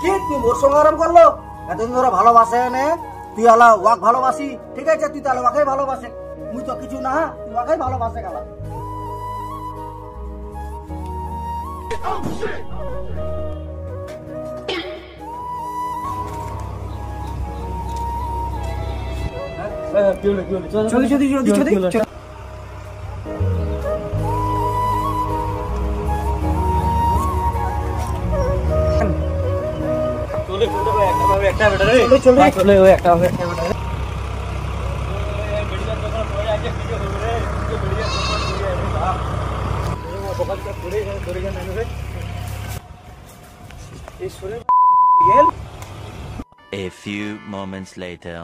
কি তুই মোর সঙ্গে আরাম করলো? এতদিন ধরে ভালোবাসে নে, তুই আলা ওয়াক ভালোবাসি, ঠিক আছে তুই তাহলে ওয়াকেই ভালোবাসে, মুই তো কিছু না, তুই ওয়াকেই ভালোবাসে গেলা। চলি চলি চলি চলি চলি। A few moments later.